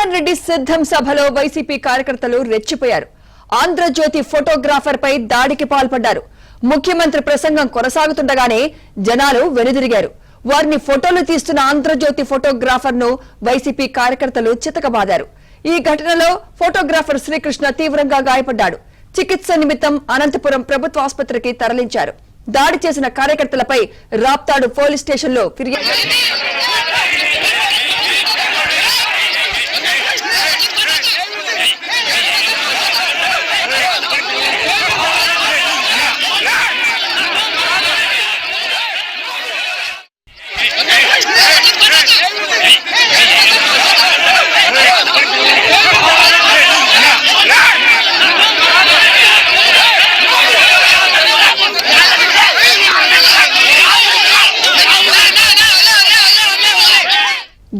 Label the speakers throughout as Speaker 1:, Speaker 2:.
Speaker 1: జగన్మోహన్ రెడ్డి సిద్ధం సభలో వైసీపీ కార్యకర్తలు రెచ్చిపోయారు. ఆంధ్రజ్యోతి ఫోటోగ్రాఫర్ పై దాడికి పాల్పడ్డారు. ముఖ్యమంత్రి ప్రసంగం కొనసాగుతుండగానే జనాలు వెనుదిరిగారు. వారిని ఫోటోలు తీస్తున్న ఆంధ్రజ్యోతి ఫోటోగ్రాఫర్ ను వైసీపీ కార్యకర్తలు చితకబాదారు. ఈ ఘటనలో ఫోటోగ్రాఫర్ శ్రీకృష్ణ తీవ్రంగా గాయపడ్డాడు. చికిత్స నిమిత్తం అనంతపురం ప్రభుత్వ ఆసుపత్రికి తరలించారు. దాడి చేసిన కార్యకర్తలపై రాప్తాడు పోలీస్ స్టేషన్లో ఫిర్యాదు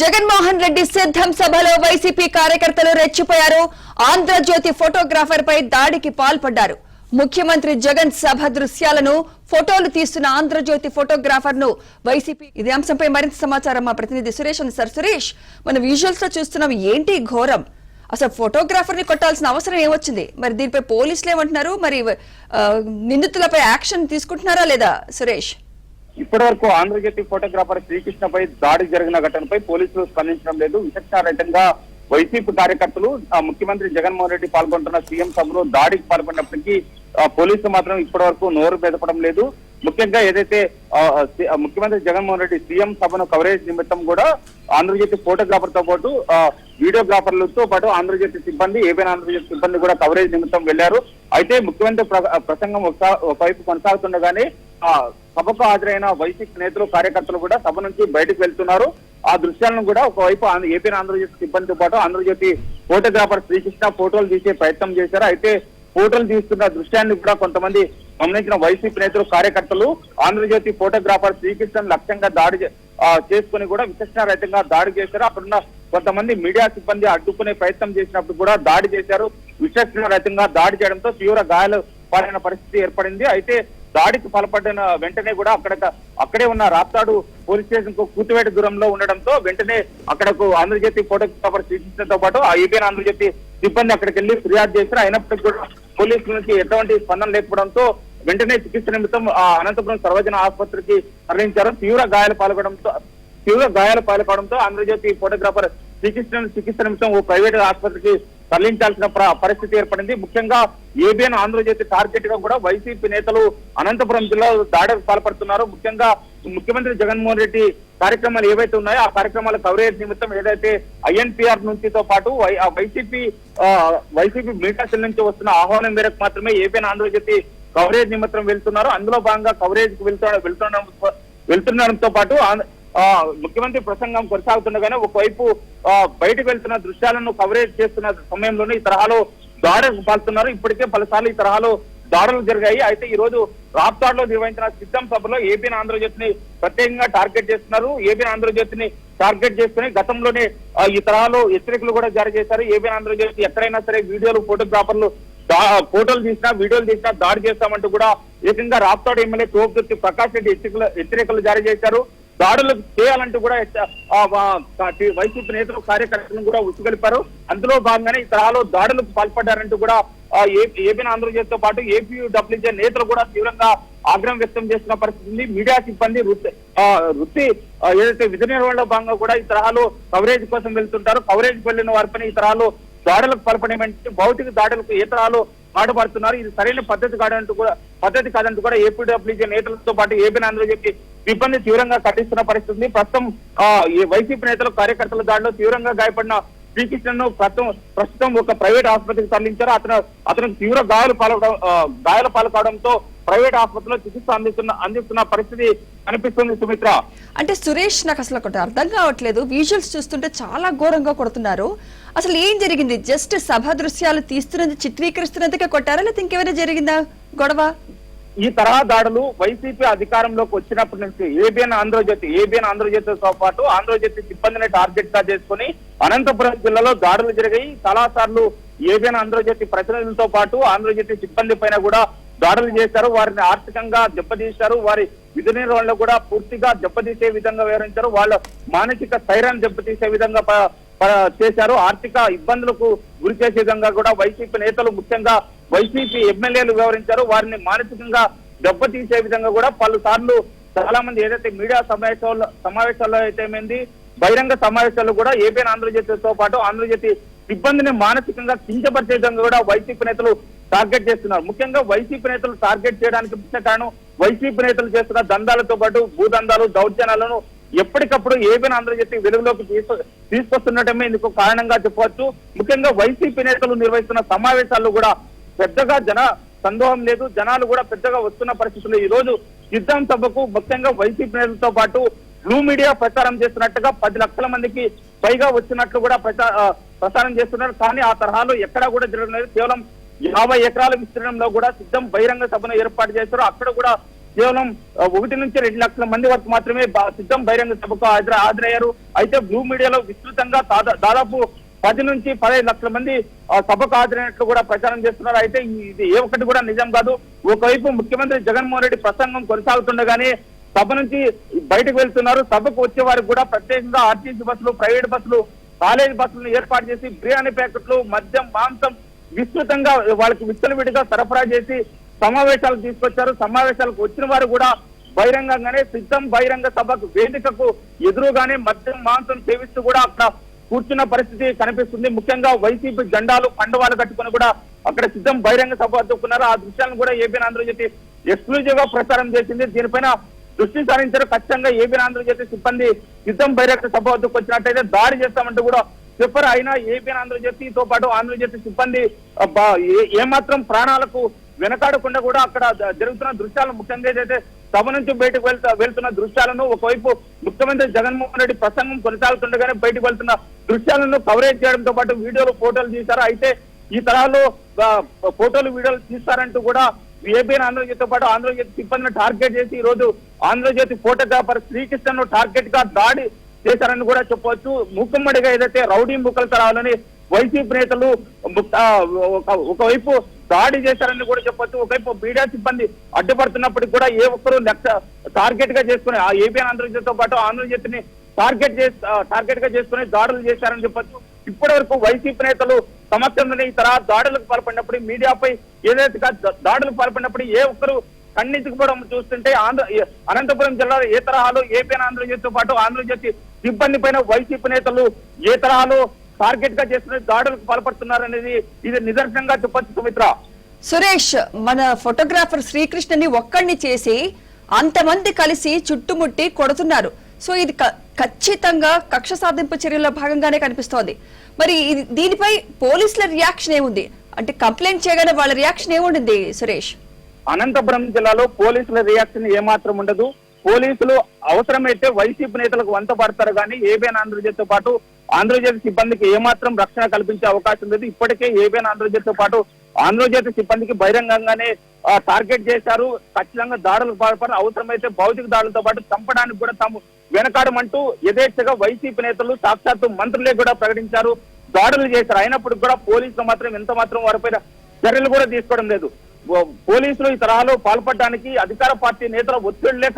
Speaker 1: జగన్మోహన్ రెడ్డి సిద్ధం సభలో వైసీపీ కార్యకర్తలు రెచ్చిపోయారు. ఆంధ్రజ్యోతి ఫోటోగ్రాఫర్ పై దాడికి పాల్పడ్డారు. ముఖ్యమంత్రి జగన్ సభ దృశ్యాలను ఫోటోలు తీస్తున్న ఆంధ్రజ్యోతి ఫోటోగ్రాఫర్ ను వైసీపీ ఇదే అంశంపై మరింత సమాచారం మా ప్రతినిధి సురేష్ ఉంది. సార్ సురేష్, మన విజువల్స్ లో చూస్తున్నాం, ఏంటి ఘోరం? అసలు ఫోటోగ్రాఫర్ ని కొట్టాల్సిన అవసరం ఏమొచ్చింది? మరి దీనిపై పోలీసులు ఏమంటున్నారు? మరి నిందితులపై యాక్షన్ తీసుకుంటున్నారా లేదా సురేష్?
Speaker 2: ఇప్పటి వరకు ఆంధ్రజ్యోతి ఫోటోగ్రాఫర్ శ్రీకృష్ణపై దాడి జరిగిన ఘటనపై పోలీసులు స్పందించడం లేదు. విచక్షణారహితంగా వైసీపీ కార్యకర్తలు ముఖ్యమంత్రి జగన్మోహన్ రెడ్డి పాల్గొంటున్న సీఎం సభలో దాడికి పాల్గొన్నప్పటికీ పోలీసులు మాత్రం ఇప్పటి వరకు నోరు మెదపడం లేదు. ముఖ్యంగా ఏదైతే ముఖ్యమంత్రి జగన్మోహన్ రెడ్డి సీఎం సభను కవరేజ్ నిమిత్తం కూడా ఆంధ్రజ్యోతి ఫోటోగ్రాఫర్ తో పాటు వీడియోగ్రాఫర్లతో పాటు ఆంధ్రజ్యోతి సిబ్బంది ఏబిఎన్ ఆంధ్రజ్యోతి సిబ్బంది కూడా కవరేజ్ నిమిత్తం వెళ్లారు. అయితే ముఖ్యమంత్రి ప్రసంగం ఒకవైపు కొనసాగుతుండగానే సభకు హాజరైన వైసీపీ నేతలు కార్యకర్తలు కూడా సభ నుంచి బయటకు వెళ్తున్నారు. ఆ దృశ్యాలను కూడా ఒకవైపు ఏపీఎన్ ఆంధ్రజ్యోతి సిబ్బందితో పాటు ఆంధ్రజ్యోతి ఫోటోగ్రాఫర్ శ్రీకృష్ణ ఫోటోలు తీసే ప్రయత్నం చేశారు. అయితే ఫోటోలు తీస్తున్న దృశ్యాన్ని కూడా కొంతమంది గమనించిన వైసీపీ నేతలు కార్యకర్తలు ఆంధ్రజ్యోతి ఫోటోగ్రాఫర్ శ్రీకృష్ణ లక్ష్యంగా దాడి చేసుకుని కూడా విచక్షణారహితంగా దాడి చేశారు. అక్కడున్న కొంతమంది మీడియా సిబ్బంది అడ్డుకునే ప్రయత్నం చేసినప్పుడు కూడా దాడి చేశారు. విచక్షణారహితంగా దాడి చేయడంతో తీవ్ర గాయాలు పాలైన పరిస్థితి ఏర్పడింది. అయితే దాడికి పాల్పడిన వెంటనే కూడా అక్కడే ఉన్న రాప్తాడు పోలీస్ స్టేషన్ కు కూతువేట దూరంలో ఉండడంతో వెంటనే అక్కడకు ఆంధ్రజ్యోతి ఫోటోగ్రాఫర్ శ్రీకృష్ణతో పాటు ఆ ఏబిఎన్ ఆంధ్రజ్యోతి సిబ్బంది అక్కడికి వెళ్లి ఫిర్యాదు చేశారు. అయినప్పటికీ కూడా పోలీసుల నుంచి ఎటువంటి స్పందన లేకపోవడంతో వెంటనే చికిత్స నిమిత్తం అనంతపురం సర్వజన ఆసుపత్రికి తరలించారు. తీవ్ర గాయాలు పాల్పడడంతో ఆంధ్రజ్యోతి ఫోటోగ్రాఫర్ శ్రీకృష్ణ చికిత్స నిమిత్తం ఓ ప్రైవేట్ ఆసుపత్రికి తరలించాల్సిన పరిస్థితి ఏర్పడింది. ముఖ్యంగా ఏబిఎన్ ఆంధ్రజ్యోతి టార్గెట్ గా కూడా వైసీపీ నేతలు అనంతపురం జిల్లాలో దాడికి పాల్పడుతున్నారు. ముఖ్యంగా ముఖ్యమంత్రి జగన్మోహన్ రెడ్డి కార్యక్రమాలు ఏవైతే ఉన్నాయో ఆ కార్యక్రమాల కవరేజ్ నిమిత్తం ఏదైతే ఐఎన్పిఆర్ నుంచితో పాటు వైసీపీ మీడియా సెల్ నుంచి వస్తున్న ఆహ్వానం మేరకు మాత్రమే ఏబిఎన్ ఆంధ్రజ్యోతి కవరేజ్ నిమిత్తం వెళ్తున్నారు. అందులో భాగంగా కవరేజ్ కు వెళ్తుండడంతో పాటు ముఖ్యమంత్రి ప్రసంగం కొనసాగుతుండగానే ఒకవైపు బయటకు వెళ్తున్న దృశ్యాలను కవరేజ్ చేస్తున్న సమయంలోనే ఈ తరహాలో దాడులకు పాల్గొన్నారు. ఇప్పటికే పలుసార్లు ఈ తరహాలో దాడులు జరిగాయి. అయితే ఈ రోజు రాప్తాడులో నిర్వహించిన సిద్ధం సభలో ఏబిఎన్ ఆంధ్రజ్యోతిని ప్రత్యేకంగా టార్గెట్ చేస్తున్నారు. ఏబిఎన్ ఆంధ్రజ్యోతిని టార్గెట్ చేసుకుని గతంలోనే ఈ తరహాలో హెచ్చరికలు కూడా జారీ చేశారు. ఏబిఎన్ ఆంధ్రజ్యోతి ఎక్కడైనా సరే ఫోటోగ్రాఫర్లు ఫోటోలు తీసినా వీడియోలు తీసినా దాడి చేస్తామంటూ కూడా ఏకంగా రాప్తాడు ఎమ్మెల్యే తోపుదుర్తి ప్రకాష్ రెడ్డి హెచ్చరికలు జారీ చేశారు. దాడులు చేయాలంటూ కూడా వైసీపీ నేతలు కార్యకర్తలను కూడా ఉసుగొలిపారు. అందులో భాగంగానే ఈ తరహాలో దాడులకు పాల్పడ్డారంటూ కూడా ఏబిఎన్ ఆంధ్రజ్యోతితో పాటు ఏపీయూడబ్ల్యూజే నేతలు కూడా తీవ్రంగా ఆగ్రహం వ్యక్తం చేస్తున్న పరిస్థితి ఉంది. మీడియా సిబ్బంది వృత్తి ఏదైతే విధి నిర్వహణలో భాగంగా కూడా ఈ తరహాలో కవరేజ్ కోసం వెళ్తుంటారు. కవరేజ్ వెళ్లిన వారిపైన ఈ తరహాలో దాడులకు పాల్పడేమంటే భౌతిక దాడులకు ఏ తరహాలో మాటపడుతున్నారు. ఇది సరైన పద్ధతి కాదంటూ కూడా ఏపీడబ్ల్యూజే నేతలతో పాటు ఏబిఎన్ ఆంధ్రజ్యోతి సిబ్బంది తీవ్రంగా ఖండిస్తున్న పరిస్థితి ఉంది. ప్రస్తుతం వైసీపీ నేతలు కార్యకర్తల దాడిలో తీవ్రంగా గాయపడిన శ్రీకృష్ణను ప్రస్తుతం ఒక ప్రైవేట్ ఆసుపత్రికి తరలించారు. అతనికి తీవ్ర గాయాలు పాల్కావడంతో ప్రైవేట్ ఆసుపత్రిలో చికిత్స అందిస్తున్న పరిస్థితి కనిపిస్తుంది. సుమిత్ర,
Speaker 1: అంటే సురేష్, నాకు అసలు ఒకటి అర్థం కావట్లేదు. విజువల్స్ చూస్తుంటే చాలా ఘోరంగా కొడుతున్నారు. అసలు ఏం జరిగింది? జస్ట్ సభ దృశ్యాలు తీస్తున్నది చిత్రీకరిస్తున్నందుకే కొట్టారా, లేదా ఇంకేమైనా జరిగిందా గొడవ?
Speaker 2: ఈ తరహా దాడులు వైసీపీ అధికారంలోకి వచ్చినప్పటి నుంచి ఏబిఎన్ ఆంధ్రజ్యోతితో పాటు ఆంధ్రజ్యోతి సిబ్బందిని టార్గెట్ గా చేసుకుని అనంతపురం జిల్లాలో దాడులు జరిగాయి. చాలా సార్లు ఏబిఎన్ ఆంధ్రజ్యోతి ప్రతినిధులతో పాటు ఆంధ్రజ్యోతి సిబ్బంది పైన కూడా దాడులు చేశారు. వారిని ఆర్థికంగా దెబ్బతీశారు. వారి విధి నిర్వహణలో కూడా పూర్తిగా దెబ్బతీసే విధంగా వ్యవహరించారు. వాళ్ళ మానసిక స్థైర్యాన్ని దెబ్బతీసే విధంగా చేశారు. ఆర్థిక ఇబ్బందులకు గురి చేసే విధంగా కూడా వైసీపీ నేతలు, ముఖ్యంగా వైసీపీ ఎమ్మెల్యేలు వ్యవహరించారు. వారిని మానసికంగా దెబ్బతీసే విధంగా కూడా పలుసార్లు చాలా మంది ఏదైతే మీడియా సమావేశాల్లో అయితే ఏమైంది, బహిరంగ సమావేశాల్లో కూడా ఏబిఎన్ ఆంధ్రజ్యోతితో పాటు ఆంధ్రజ్యోతి సిబ్బందిని మానసికంగా కించపరిచే విధంగా కూడా వైసీపీ నేతలు టార్గెట్ చేస్తున్నారు. ముఖ్యంగా వైసీపీ నేతలు టార్గెట్ చేయడానికి ముఖ్య కారణం వైసీపీ నేతలు చేస్తున్న దందాలతో పాటు భూదందాలు, దౌర్జన్యాలను ఎప్పటికప్పుడు ఏబిఎన్ ఆంధ్రజ్యోతి వెలుగులోకి తీసుకొస్తున్నటమే ఇందుకు కారణంగా చెప్పవచ్చు. ముఖ్యంగా వైసీపీ నేతలు నిర్వహిస్తున్న సమావేశాల్లో కూడా పెద్దగా జన సందోహం లేదు. జనాలు కూడా పెద్దగా వస్తున్న పరిస్థితుల్లో ఈ రోజు సిద్ధం సభకు ముఖ్యంగా వైసీపీ నేతలతో పాటు బ్లూ మీడియా ప్రచారం చేస్తున్నట్టుగా 10 లక్షల మందికి పైగా వచ్చినట్లు కూడా ప్రచారం చేస్తున్నారు. కానీ ఆ తరహాలో ఎక్కడా కూడా జరగడం లేదు. కేవలం 50 ఎకరాల విస్తీర్ణంలో కూడా సిద్ధం బహిరంగ సభను ఏర్పాటు చేస్తారు. అక్కడ కూడా కేవలం 1 నుంచి 2 లక్షల మంది వరకు మాత్రమే సిద్ధం బహిరంగ సభకు హాజరయ్యారు. అయితే బ్లూ మీడియాలో విస్తృతంగా దాదాపు 10 నుంచి 15 లక్షల మంది సభకు హాజరైనట్లు కూడా ప్రచారం చేస్తున్నారు. అయితే ఇది ఏ ఒక్కటి కూడా నిజం కాదు. ఒకవైపు ముఖ్యమంత్రి జగన్మోహన్ రెడ్డి ప్రసంగం కొనసాగుతుండగానే సభ నుంచి బయటకు వెళ్తున్నారు. సభకు వచ్చే వారికి కూడా ప్రత్యేకంగా ఆర్టీసీ బస్సులు, ప్రైవేట్ బస్సులు, కాలేజీ బస్సులను ఏర్పాటు చేసి బిర్యానీ ప్యాకెట్లు, మద్యం, మాంసం విస్తృతంగా వాళ్ళకి విచ్చలవిడిగా సరఫరా చేసి సమావేశాలకు తీసుకొచ్చారు. సమావేశాలకు వచ్చిన వారు కూడా బహిరంగంగానే సిద్ధం బహిరంగ సభకు వేదికకు ఎదురుగానే మద్యం, మాంసం సేవిస్తూ కూడా అక్కడ కూర్చున్న పరిస్థితి కనిపిస్తుంది. ముఖ్యంగా వైసీపీ జెండాలు, కండువాలు కట్టుకుని కూడా అక్కడ సిద్ధం బహిరంగ సభ అడ్డుకున్నారు. ఆ దృశ్యాలను కూడా ఏబిఎన్ ఆంధ్రజ్యోతి ఎక్స్క్లూజివ్ గా ప్రచారం చేసింది. దీనిపైన దృష్టి సారించారు. ఖచ్చితంగా ఏబిఎన్ ఆంధ్రజ్యోతి సిబ్బంది సిద్ధం బహిరంగ సభ వద్దకు వచ్చినట్టయితే దాడి చేస్తామంటూ కూడా చెప్పారు. అయినా ఏబిఎన్ ఆంధ్రజ్యోతితో పాటు ఆంధ్రజ్యోతి సిబ్బంది ఏమాత్రం ప్రాణాలకు వెనకాడకుండా కూడా అక్కడ జరుగుతున్న దృశ్యాలు, ముఖ్యంగా ఏదైతే సభ నుంచి బయటకు వెళ్తున్న దృశ్యాలను, ఒకవైపు ముఖ్యమంత్రి జగన్మోహన్ రెడ్డి ప్రసంగం కొనసాగుతుండగానే బయటకు వెళ్తున్న దృశ్యాలను కవరేజ్ చేయడంతో పాటు వీడియోలు, ఫోటోలు తీశారు. అయితే ఈ తరహాలో ఫోటోలు, వీడియోలు తీస్తారంటూ కూడా ఏబిఎన్ ఆంధ్రజ్యోతితో పాటు ఆంధ్రజ్యోతి సిబ్బందిని టార్గెట్ చేసి ఈ రోజు ఆంధ్రజ్యోతి ఫోటోగ్రాఫర్ శ్రీకృష్ణను టార్గెట్ గా దాడి చేశారని కూడా చెప్పవచ్చు. మూకుమ్మడిగా ఏదైతే రౌడీ ముక్కలు తరాలని వైసీపీ నేతలు ఒకవైపు దాడి చేశారని కూడా చెప్పొచ్చు. ఒకవైపు మీడియా సిబ్బంది అడ్డుపడుతున్నప్పటికీ కూడా ఏ ఒక్కరూ టార్గెట్ గా చేసుకుని ఆ ఏబిఎన్ ఆంధ్రజ్యోతితో పాటు ఆంధ్రజ్యోతిని టార్గెట్ గా చేసుకుని దాడులు చేశారని చెప్పొచ్చు. ఇప్పటి వరకు వైసీపీ నేతలు సమక్షంలోనే ఈ తరహా దాడులకు పాల్పడినప్పుడు, మీడియాపై ఏదైతే దాడులకు పాల్పడినప్పుడు ఏ ఒక్కరు ఖండించకపోవడం చూస్తుంటే అనంతపురం జిల్లాలో ఏ తరహాలో ఏబిఎన్ ఆంధ్రజ్యోతితో పాటు ఆంధ్రజ్యోతి సిబ్బంది పైన వైసీపీ నేతలు ఏ తరహాలో టార్గెట్ గా చేస్తున్న దాడులకు పాల్పడుతున్నారనేది ఇది నిదర్శనంగా చెప్పొచ్చు. సుమిత్ర,
Speaker 1: సురేష్, మన ఫోటోగ్రాఫర్ శ్రీకృష్ణని ఒక్కడిని చేసి అంతమంది కలిసి చుట్టుముట్టి కొడుతున్నారు. సో ఇది ఖచ్చితంగా కక్ష సాధింపు చర్యల్లో భాగంగానే కనిపిస్తోంది. మరి దీనిపై పోలీసుల రియాక్షన్ ఏముంది? అంటే కంప్లైంట్ చేయగానే వాళ్ళ రియాక్షన్ ఏముంటుంది సురేష్?
Speaker 2: అనంతపురం జిల్లాలో పోలీసుల రియాక్షన్ ఏమాత్రం ఉండదు. పోలీసులు అవసరమైతే వైసీపీ నేతలకు వంత పడతారు కానీ ఏబిఎన్ ఆంధ్రజ్యోతితో పాటు ఆంధ్రజ్యోతి సిబ్బందికి ఏమాత్రం రక్షణ కల్పించే అవకాశం లేదు. ఇప్పటికే ఏబిఎన్ ఆంధ్రజ్యోతితో పాటు ఆంధ్రజ్యోతి సిబ్బందికి బహిరంగంగానే టార్గెట్ చేశారు. ఖచ్చితంగా దాడులకు పాల్పడి అవసరమైతే భౌతిక దాడులతో పాటు చంపడానికి కూడా తాము వెనకాడమంటూ యథేచ్ఛగా వైసీపీ నేతలు, సాక్షాత్తు మంత్రులే కూడా ప్రకటించారు, దాడులు చేశారు. అయినప్పటికీ కూడా పోలీసులు మాత్రం ఎంత మాత్రం వారిపైన చర్యలు కూడా తీసుకోవడం లేదు. పోలీసులు ఈ తరహాలో పాల్పడడానికి అధికార పార్టీ నేతల ఒత్తిళ్లే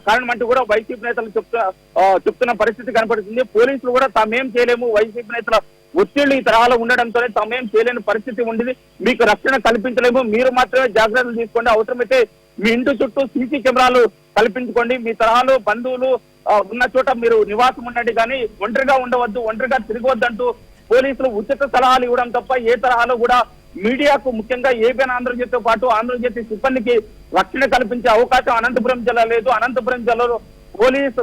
Speaker 2: కారణం అంటూ కూడా వైసీపీ నేతలు చెప్తున్న పరిస్థితి కనపడుతుంది. పోలీసులు కూడా తామేం చేయలేము, వైసీపీ నేతల ఒత్తిళ్లు ఈ తరహాలో ఉండడంతోనే తామేం చేయలేని పరిస్థితి ఉండేది, మీకు రక్షణ కల్పించలేము, మీరు మాత్రమే జాగ్రత్తలు తీసుకోండి, అవసరమైతే మీ ఇంటి చుట్టూ సీసీ కెమెరాలు కల్పించుకోండి, మీ తరహాలో బంధువులు ఉన్న చోట మీరు నివాసం ఉండండి, కానీ ఒంటరిగా ఉండవద్దు, ఒంటరిగా తిరగవద్దంటూ పోలీసులు ఉచిత సలహాలు ఇవ్వడం తప్ప ఏ తరహాలో కూడా మీడియాకు, ముఖ్యంగా ఏబిఎన్ ఆంధ్రజ్యోతితో పాటు ఆంధ్రజ్యోతి సిబ్బందికి రక్షణ కల్పించే అవకాశం అనంతపురం జిల్లా లేదు. అనంతపురం జిల్లాలో పోలీసు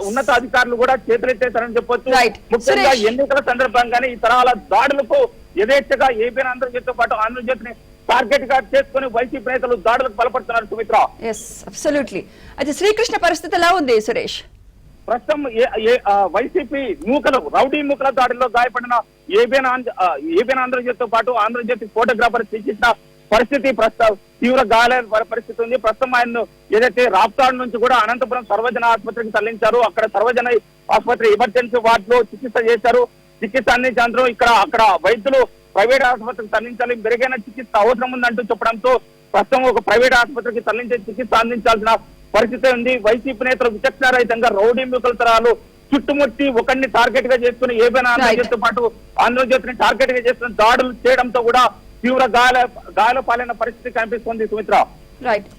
Speaker 2: ఉన్నత అధికారులు కూడా చేతులెత్తేశారని చెప్పొచ్చు. ముఖ్యంగా ఎన్నికల సందర్భంగానే ఈ తరహాల దాడులకు యథేచ్ఛగా ఏబిఎన్ ఆంధ్రజ్యోతితో పాటు ఆంధ్రజ్యోతిని టార్గెట్ గా చేసుకుని వైసీపీ నేతలు దాడులకు బలపడుతున్నారు. సుమిత్ర,
Speaker 1: అయితే శ్రీకృష్ణ పరిస్థితి ఎలా ఉంది సురేష్?
Speaker 2: ప్రస్తుతం వైసీపీ రౌడీ మూకల దాడిలో గాయపడిన ఏబిఎన్ ఆంధ్రజ్యోతితో పాటు ఆంధ్రజ్యోతి ఫోటోగ్రాఫర్ శ్రీకృష్ణ పరిస్థితి ప్రస్తుతం తీవ్ర గాయాల పరిస్థితి ఉంది. ప్రస్తుతం ఆయన్ను ఏదైతే రాప్తాడు నుంచి కూడా అనంతపురం సర్వజన ఆసుపత్రికి తరలించారు. అక్కడ సర్వజన ఆసుపత్రి ఎమర్జెన్సీ వార్డులో చికిత్స చేశారు. చికిత్స అందించారు. అక్కడ వైద్యులు ప్రైవేట్ ఆసుపత్రికి తరలించాలి, మెరుగైన చికిత్స అవసరం ఉందంటూ చెప్పడంతో ప్రస్తుతం ఒక ప్రైవేట్ ఆసుపత్రికి తరలించే చికిత్స అందించాల్సిన పరిస్థితి ఉంది. వైసీపీ నేతలు విచక్షణారహితంగా రౌడీ మూకల తరాలు చుట్టుముట్టి ఒకరిని టార్గెట్ గా చేసుకుని ఏబిఎన్ ఆంధ్రజ్యోతితో పాటు ఆంధ్రజ్యోతిని టార్గెట్ గా చేసుకుని దాడులు చేయడంతో కూడా తీవ్ర గాయాల పాలైన పరిస్థితి కనిపిస్తుంది సుమిత్ర.
Speaker 1: రైట్.